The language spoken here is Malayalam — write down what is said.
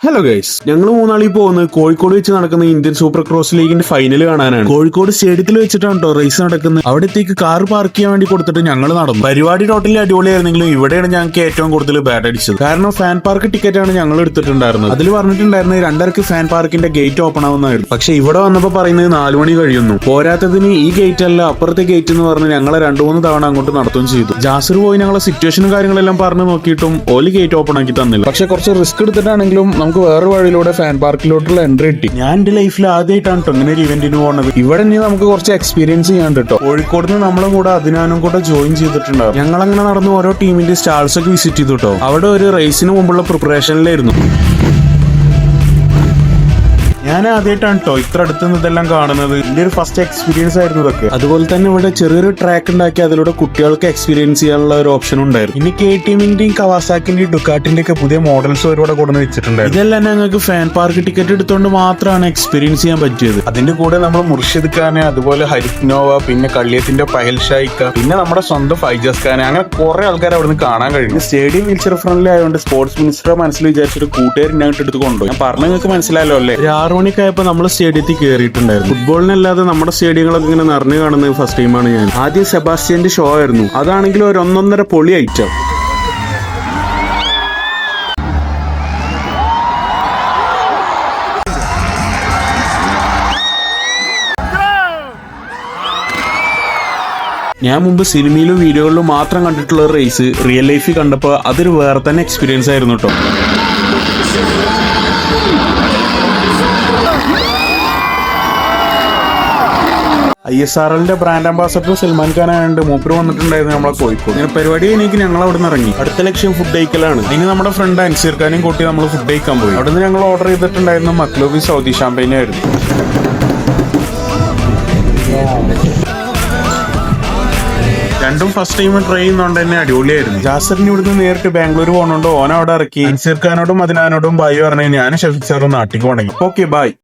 ഹലോ ഗൈസ്, ഞങ്ങൾ മൂന്നാളി പോകുന്നത് കോഴിക്കോട് വെച്ച് നടക്കുന്ന ഇന്ത്യൻ സൂപ്പർ ക്രോസ് ലീഗിന്റെ ഫൈനൽ കാണാനാണ്. കോഴിക്കോട് സ്റ്റേഡിയത്തിൽ വെച്ചിട്ടാണ് കേട്ടോ റേസ് നടക്കുന്നത്. അവിടത്തേക്ക് കാർ പാർക്ക് ചെയ്യാൻ വേണ്ടി കൊടുത്തിട്ട് ഞങ്ങൾ നടന്നു. പരിപാടി ടോട്ടലി അടിപൊളിയായിരുന്നെങ്കിലും ഇവിടെയാണ് ഞങ്ങൾക്ക് ഏറ്റവും കൂടുതൽ ബാഡ് അടിച്ചത്. കാരണം ഫാൻ പാർക്ക് ടിക്കറ്റ് ആണ് ഞങ്ങൾ എടുത്തിട്ടുണ്ടായിരുന്നത്. അതിൽ പറഞ്ഞിട്ടുണ്ടായിരുന്നത് 2:30 ഫാൻ പാർക്കിന്റെ ഗേറ്റ് ഓപ്പൺ ആവുന്നതായിരുന്നു. പക്ഷെ ഇവിടെ വന്നപ്പോൾ പറയുന്നത് 4 മണി കഴിയുന്നു. പോരാത്തതിന് ഈ ഗേറ്റ് അല്ല അപ്പുറത്തെ ഗേറ്റ് എന്ന് പറഞ്ഞ് ഞങ്ങളെ 2-3 തവണ അങ്ങോട്ട് നടത്തുകയും ചെയ്തു. ജാസിർ പോയി ഞങ്ങളെ സിറ്റുവേഷനും കാര്യങ്ങളെല്ലാം പറഞ്ഞു നോക്കിയിട്ടും ഓല് ഗേറ്റ് ഓപ്പൺ ആക്കി തന്നില്ല. പക്ഷെ കുറച്ച് റിസ്ക് എടുത്തിട്ടാണെങ്കിലും നമുക്ക് വേറെ വഴിയിലൂടെ ഫാൻ പാർക്കിലോട്ടുള്ള എൻട്രി കിട്ടി. ഞാൻ എന്റെ ലൈഫിൽ ആദ്യമായിട്ടാണ് കേട്ടോ ഇങ്ങനെ ഒരു ഇവന്റിന് പോകുന്നത്. ഇവിടെ ഇനി നമുക്ക് കുറച്ച് എക്സ്പീരിയൻസ് ചെയ്യാൻ കേട്ടോ. കോഴിക്കോട് നിന്ന് നമ്മളെ കൂടെ അതിനാനും കൂടെ ജോയിൻ ചെയ്തിട്ടുണ്ടാവും. ഞങ്ങൾ അങ്ങനെ നടന്ന് ഓരോ ടീമിന്റെ സ്റ്റാൾസ് ഒക്കെ വിസിറ്റ് ചെയ്തു കേട്ടോ. അവിടെ ഒരു റേസിന് മുമ്പുള്ള പ്രിപ്പറേഷനിലായിരുന്നു. ഞാൻ ആദ്യമായിട്ടാണ് കേട്ടോ ഇത്ര അടുത്ത് നിന്ന് ഇതെല്ലാം കാണുന്നത്. എന്റെ ഒരു ഫസ്റ്റ് എക്സ്പീരിയൻസ് ആയിരുന്നു ഇതൊക്കെ. അതുപോലെ തന്നെ ഇവിടെ ചെറിയൊരു ട്രാക്ക് ഉണ്ടാക്കി അതിലൂടെ കുട്ടികൾക്ക് എക്സ്പീരിയൻസ് ചെയ്യാനുള്ള ഒരു ഓപ്ഷൻ ഉണ്ടായിരുന്നു. ഇനി KTMന്റെയും കവാസാക്കിന്റെയും ഡുക്കാട്ടിന്റെ ഒക്കെ പുതിയ മോഡൽസ് ഒരുപാട് കൊണ്ടുവന്ന് വെച്ചിട്ടുണ്ടായിരുന്നു. ഇതെല്ലാം ഞങ്ങൾക്ക് ഫാൻ പാർക്ക് ടിക്കറ്റ് എടുത്തുകൊണ്ട് മാത്രമാണ് എക്സ്പീരിയൻസ് ചെയ്യാൻ പറ്റിയത്. അതിന്റെ കൂടെ നമ്മൾ മുർഷിദ് ഖാന്, അതുപോലെ ഹരിക്നോവ, പിന്നെ കള്ളിയത്തിന്റെ പഹൽ ഷായിക്ക, പിന്നെ നമ്മുടെ സ്വന്തം ഫൈജസ് ഖാൻ, അങ്ങനെ കുറെ ആൾക്കാർ അവിടെ നിന്ന് കാണാൻ കഴിഞ്ഞു. സ്റ്റേഡിയം വീൽചെയർ ഫ്രണ്ട്ലി ആയതുകൊണ്ട് സ്പോർട്സ് മിനിസ്റ്ററെ മനസ്സിൽ വിചാരിച്ചൊരു കൂട്ടുകാർ ഇങ്ങോട്ട് എടുത്ത് കൊണ്ടുപോയി. ഞാൻ പറഞ്ഞ നിങ്ങൾക്ക് മനസ്സിലായല്ലോ അല്ലേ. 6 മണിക്കായപ്പോൾ നമ്മൾ സ്റ്റേഡിയത്തിൽ കയറിയിട്ടുണ്ടായിരുന്നു. ഫുട്ബോളിനല്ലാതെ നമ്മുടെ സ്റ്റേഡിയങ്ങളൊക്കെ ഇങ്ങനെ നിറഞ്ഞു കാണുന്നത് ഫസ്റ്റ് ടൈമാണ് ഞാൻ. ആദ്യം സെബാസ്റ്റ്യന്റെ ഷോ ആയിരുന്നു. അതാണെങ്കിൽ ഒരു 1.5 പൊളി ഐറ്റം. ഞാൻ മുമ്പ് സിനിമയിലും വീഡിയോകളിലും മാത്രം കണ്ടിട്ടുള്ള റേസ് റിയൽ ലൈഫിൽ കണ്ടപ്പോൾ അതൊരു വേറെ തന്നെ എക്സ്പീരിയൻസ് ആയിരുന്നു കേട്ടോ. ISRLന്റെ ബ്രാൻഡ് അംബാസഡർ സൽമാൻ ഖാൻ ആയതുകൊണ്ട് മൂപ്പര് വന്നിട്ടുണ്ടായിരുന്നു നമ്മളെ കോഴിക്കോട്. ഇങ്ങനെ പരിപാടി കഴിഞ്ഞേക്ക് ഞങ്ങൾ അവിടെ നിന്ന് ഇറങ്ങി. അടുത്ത ലക്ഷ്യം ഫുഡ് കഴിക്കലാണ്. അതിന് നമ്മുടെ ഫ്രണ്ട് അൻസീർ ഖാനും കൂട്ടി നമ്മൾ ഫുഡ് കഴിക്കാൻ പോയി. അവിടെ നിന്ന് ഞങ്ങൾ ഓർഡർ ചെയ്തിട്ടുണ്ടായിരുന്നു മക്ലൂബി സൗദി ഷാമ്പൈൻ ആയിരുന്നു. രണ്ടും ഫസ്റ്റ് ടൈം ട്രൈ ചെയ്യുന്നോണ്ട് തന്നെ അടിപൊളിയായിരുന്നു. ജാസറിന് ഇവിടുന്ന് നേരിട്ട് ബാംഗ്ലൂർ പോകണോണ്ട് ഓൻ അവിടെ ഇറക്കി. അൻസീർ ഖാനോടും അതിനാനോടും ബൈ പറഞ്ഞു. ഞാൻ ഷഫീഖ് സാറും നാട്ടിക്ക് പോകണമെങ്കിൽ ഓക്കെ ബൈ.